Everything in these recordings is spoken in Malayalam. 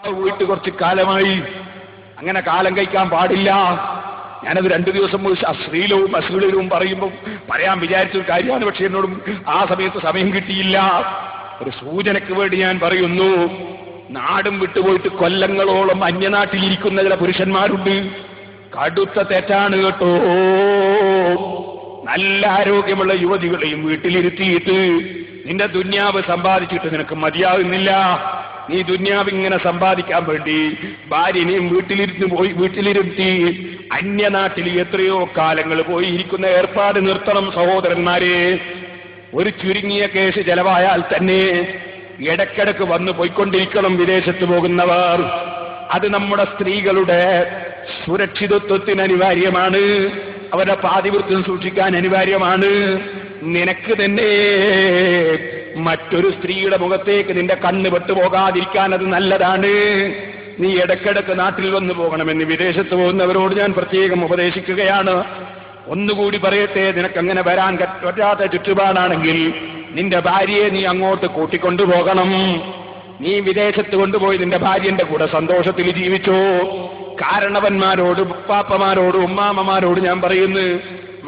വീട്ടിൽ കുറച്ച് കാലമായി. അങ്ങനെ കാലം കഴിക്കാൻ പാടില്ല. ഞാനത് 2 ദിവസം അശ്ലീലവും അശ്ലീലവും പറയുമ്പോൾ പറയാൻ വിചാരിച്ചൊരു കാര്യമാണ്. പക്ഷെ എന്നോടും ആ സമയത്ത് സമയം കിട്ടിയില്ല. ഒരു സൂചനയ്ക്ക് വേണ്ടി ഞാൻ പറയുന്നു. നാടും വിട്ടുപോയിട്ട് കൊല്ലങ്ങളോളം അന്യനാട്ടിലിരിക്കുന്ന ചില പുരുഷന്മാരുണ്ട്. കടുത്ത തെറ്റാണ് കേട്ടോ. നല്ല ആരോഗ്യമുള്ള യുവതികളെയും വീട്ടിലിരുത്തിയിട്ട് നിന്റെ ദുന്യാവ് സമ്പാദിച്ചിട്ട് നിനക്ക് മതിയാകുന്നില്ല. നീ ദുന്യാവ് ഇങ്ങനെ സമ്പാദിക്കാൻ വേണ്ടി ഭാര്യനെയും വീട്ടിലിരുത്തി അന്യനാട്ടിൽ എത്രയോ കാലങ്ങൾ പോയി ഇരിക്കുന്ന ഏർപ്പാട് നിർത്തണം സഹോദരന്മാരെ. ഒരു ചുരുങ്ങിയ കേസ് ചെലവായാൽ തന്നെ ഇടയ്ക്കിടയ്ക്ക് വന്നു പോയിക്കൊണ്ടിരിക്കണം വിദേശത്ത് പോകുന്നവർ. അത് നമ്മുടെ സ്ത്രീകളുടെ സുരക്ഷിതത്വത്തിന് അനിവാര്യമാണ്. അവരുടെ പാതിവൃത്യം സൂക്ഷിക്കാൻ അനിവാര്യമാണ്. നിനക്ക് തന്നെ മറ്റൊരു സ്ത്രീയുടെ മുഖത്തേക്ക് നിന്റെ കണ്ണ് പെട്ടുപോകാതിരിക്കാൻ അത് നല്ലതാണ്. നീ ഇടയ്ക്കിടയ്ക്ക് നാട്ടിൽ വന്നു പോകണമെന്ന് വിദേശത്ത് പോകുന്നവരോട് ഞാൻ പ്രത്യേകം ഉപദേശിക്കുകയാണ്. ഒന്നുകൂടി പറയട്ടെ, നിനക്കങ്ങനെ വരാൻ പറ്റാത്ത ചുറ്റുപാടാണെങ്കിൽ നിന്റെ ഭാര്യയെ നീ അങ്ങോട്ട് കൂട്ടിക്കൊണ്ടുപോകണം. നീ വിദേശത്ത് കൊണ്ടുപോയി നിന്റെ ഭാര്യന്റെ കൂടെ സന്തോഷത്തിൽ ജീവിച്ചോ. കാരണവന്മാരോട്, ഉപ്പാപ്പമാരോട്, ഉമ്മാമ്മമാരോട് ഞാൻ പറയുന്നു,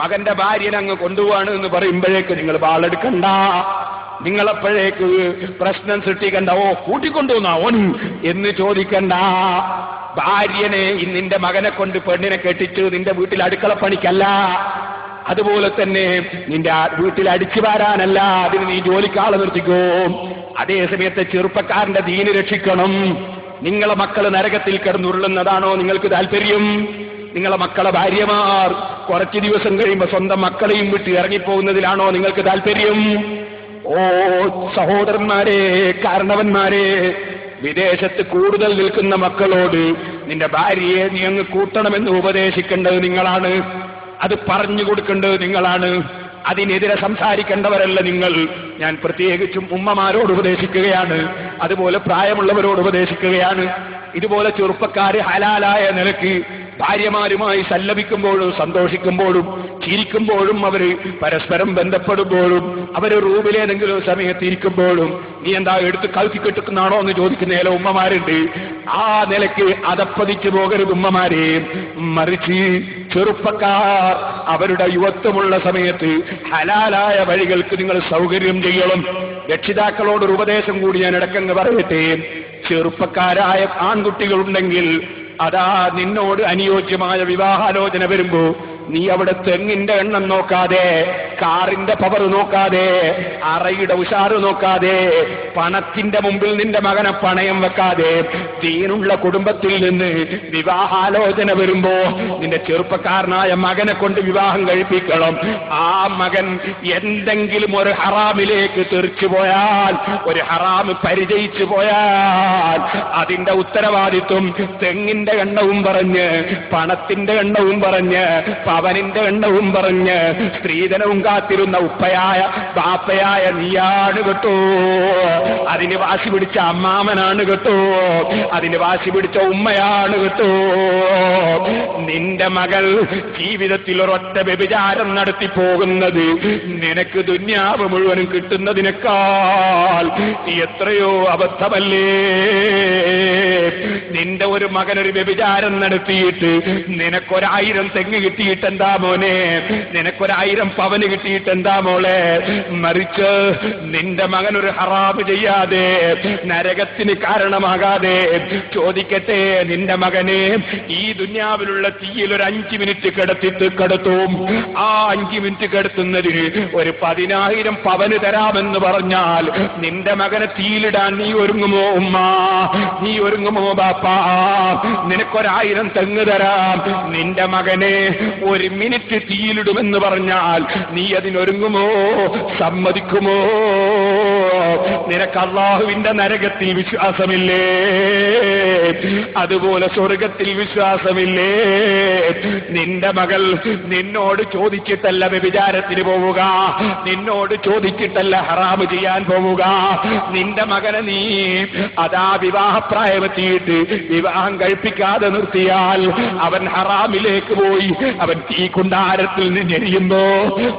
മകന്റെ ഭാര്യനെ അങ്ങ് കൊണ്ടുപോവാണ് എന്ന് പറയുമ്പോഴേക്ക് നിങ്ങൾ ബാളെടുക്കണ്ട. നിങ്ങളെപ്പോഴേക്ക് പ്രശ്നം സൃഷ്ടിക്കണ്ട. ഓ കൂട്ടിക്കൊണ്ടുവന്നാ ഓൻ എന്ന് ചോദിക്കണ്ട. ഭാര്യനെ നിന്റെ മകനെ കൊണ്ട് പെണ്ണിനെ കെട്ടിച്ച് നിന്റെ വീട്ടിൽ അടുക്കളപ്പണിക്കല്ല, അതുപോലെ തന്നെ നിന്റെ വീട്ടിൽ അടിച്ചു വാരാനല്ല. അതിന് നീ ജോലിക്കാളെ നിർത്തിക്കോ. അതേസമയത്ത് ചെറുപ്പക്കാരന്റെ ദീന് രക്ഷിക്കണം. നിങ്ങളെ മക്കള് നരകത്തിൽ കിടന്നുരുളുന്നതാണോ നിങ്ങൾക്ക് താല്പര്യം? നിങ്ങളെ മക്കളെ ഭാര്യമാർ കുറച്ച് ദിവസം കഴിയുമ്പോൾ സ്വന്തം മക്കളെയും വിട്ട് ഇറങ്ങിപ്പോകുന്നതിലാണോ നിങ്ങൾക്ക് താല്പര്യം? ഓ സഹോദരന്മാരെ, കാരണവന്മാരെ, വിദേശത്ത് കൂടുതൽ നിൽക്കുന്ന മക്കളോട് നിന്റെ ഭാര്യയെ നീ അങ്ങ് കൂട്ടണമെന്ന് ഉപദേശിക്കേണ്ടത് നിങ്ങളാണ്. അത് പറഞ്ഞു കൊടുക്കേണ്ടത് നിങ്ങളാണ്. അതിനെതിരെ സംസാരിക്കേണ്ടവരല്ല നിങ്ങൾ. ഞാൻ പ്രത്യേകിച്ചും ഉമ്മമാരോട് ഉപദേശിക്കുകയാണ്, അതുപോലെ പ്രായമുള്ളവരോട് ഉപദേശിക്കുകയാണ്. ഇതുപോലെ ചെറുപ്പക്കാര് ഹലാലായ നിലയ്ക്ക് ഭാര്യമാരുമായി സല്ലപിക്കുമ്പോഴും സന്തോഷിക്കുമ്പോഴും ചിരിക്കുമ്പോഴും അവര് പരസ്പരം ബന്ധപ്പെടുമ്പോഴും അവര് റൂമിലേതെങ്കിലും സമയത്ത് ഇരിക്കുമ്പോഴും നീ എന്താ എടുത്ത് കൽക്കിക്കെട്ടുന്നാണോ എന്ന് ചോദിക്കുന്ന ചില ഉമ്മമാരുണ്ട്. ആ നിലയ്ക്ക് അതപ്പതിച്ചു പോകരുത് ഉമ്മമാരെ. മറിച്ച് ചെറുപ്പക്കാർ അവരുടെ യുവത്വമുള്ള സമയത്ത് ഹലാലായ വഴികൾക്ക് നിങ്ങൾ സൗകര്യം ചെയ്യണം. രക്ഷിതാക്കളോടൊരു ഉപദേശം കൂടി ഞാൻ ഇടയ്ക്കങ്ങ് പറയട്ടെ. ചെറുപ്പക്കാരായ ആൺകുട്ടികളുണ്ടെങ്കിൽ അതാ നിന്നോട് അനുയോജ്യമായ വിവാഹാലോചന വരുമ്പോ നീ അവിടെ തെങ്ങിന്റെ എണ്ണം നോക്കാതെ, കാറിന്റെ പവർ നോക്കാതെ, അറയുടെ ഉഷാറ് നോക്കാതെ, പണത്തിന്റെ മുമ്പിൽ നിന്റെ മകനെ പണയം വെക്കാതെ ദീനുള്ള കുടുംബത്തിൽ നിന്ന് വിവാഹാലോചന വരുമ്പോ നിന്റെ ചെറുപ്പക്കാരനായ മകനെ കൊണ്ട് വിവാഹം കഴിപ്പിക്കണം. ആ മകൻ എന്തെങ്കിലും ഒരു ഹറാമിലേക്ക് തെറിച്ചു പോയാൽ, ഒരു ഹറാമ് പരിചയിച്ചു പോയാൽ അതിന്റെ ഉത്തരവാദിത്വം തെങ്ങിന്റെ എണ്ണവും പറഞ്ഞ്, പണത്തിന്റെ എണ്ണവും പറഞ്ഞ്, പവനിന്റെ എണ്ണവും പറഞ്ഞ് സ്ത്രീധനവും കാത്തിരുന്ന ഉപ്പയായ ബാപ്പയായ നീയാണ് കേട്ടോ. അതിന് വാശി പിടിച്ച അമ്മാമനാണ് കേട്ടോ. അതിന് വാശി പിടിച്ച ഉമ്മയാണ് കേട്ടോ. നിന്റെ മകൾ ജീവിതത്തിൽ ഒരൊറ്റ വ്യഭിചാരം നടത്തി പോകുന്നത് നിനക്ക് ദുന്യാവ് മുഴുവനും കിട്ടുന്നതിനേക്കാൾ എത്രയോ അബദ്ധമല്ലേ. നിന്റെ ഒരു മകനൊരു വ്യഭിചാരം നടത്തിയിട്ട് നിനക്കൊരായിരം തെങ്ങ് കിട്ടിയിട്ട് എന്താ മോനെ, നിനക്കൊരായിരം പവന് കിട്ടിയിട്ട് എന്താ മോളെ? മറിച്ച് നിന്റെ മകനൊരു ഹറാമ് ചെയ്യാതെ, നരകത്തിന് കാരണമാകാതെ, ചോദിക്കട്ടെ, നിന്റെ മകനെ ഈ ദുന്യാവിലുള്ള തീയിൽ ഒരു 5 മിനിറ്റ് കിടത്തും. ആ 5 മിനിറ്റ് കിടത്തുന്നതിന് ഒരു 10,000 പവന് തരാമെന്ന് പറഞ്ഞാൽ നിന്റെ മകനെ തീയിലിടാൻ നീ ഒരുങ്ങുമോ ഉമ്മ? നീ ഒരുങ്ങുമോ ബാപ്പാ? നിനക്കൊരായിരം തെങ്ങ് തരാം, നിന്റെ മകനെ 1 മിനിറ്റ് തീയിലിടുമെന്ന് പറഞ്ഞാൽ നീ അതിനൊരുങ്ങുമോ? സമ്മതിക്കുമോ? നിനക്ക് അല്ലാഹുവിന്റെ നരകത്തിൽ വിശ്വാസമില്ലേ? അതുപോലെ സ്വർഗത്തിൽ വിശ്വാസമില്ലേ? നിന്റെ മകൾ നിന്നോട് ചോദിച്ചിട്ടല്ല വ്യഭിചാരത്തിന് പോവുക, നിന്നോട് ചോദിച്ചിട്ടല്ല ഹറാമ് ചെയ്യാൻ പോവുക. നിന്റെ മകനെ നീ അതാ വിവാഹപ്രായമെത്തിയിട്ട് വിവാഹം കഴിപ്പിക്കാതെ നിർത്തിയാൽ അവൻ ഹറാമിലേക്ക് പോയി, അവൻ തീ കുണ്ടാരത്തിൽ നിന്ന് എരിയുമ്പോ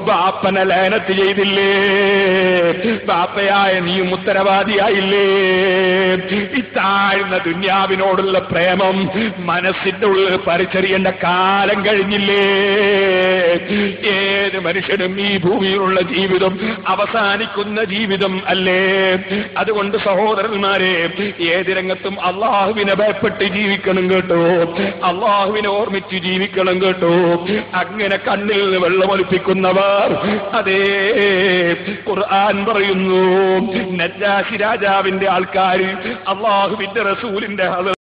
ബാപ്പനെ ലയനത്ത് ചെയ്തില്ലേ? ബാപ്പയായ നീയും ഉത്തരവാദിയായില്ലേ? ഈ താഴ്ന്ന ദുന്യാവിനോടുള്ള പ്രേമം മനസ്സിന്റെ ഉള്ളിൽ പറിച്ചെറിയേണ്ട കാലം കഴിഞ്ഞില്ലേ? ഏത് മനുഷ്യനും ഈ ഭൂമിയിലുള്ള ജീവിതം അവസാനിക്കുന്ന ജീവിതം അല്ലേ? അതുകൊണ്ട് സഹോദരന്മാരെ, ഏത് രംഗത്തും അള്ളാഹുവിനെ ഭയപ്പെട്ട് ജീവിക്കണം കേട്ടോ, അള്ളാഹുവിനെ ഓർമ്മിച്ച് ജീവിക്കണം കേട്ടോ. അങ്ങനെ കണ്ണിൽ നിന്ന് വെള്ളമൊലിപ്പിക്കുന്നവർ, അതേ ഖുർആൻ പറയുന്നു, നജ്ജാശി രാജാവിന്റെ ആൾക്കാർ അള്ളാഹുവിന്റെ റസൂലിന്റെ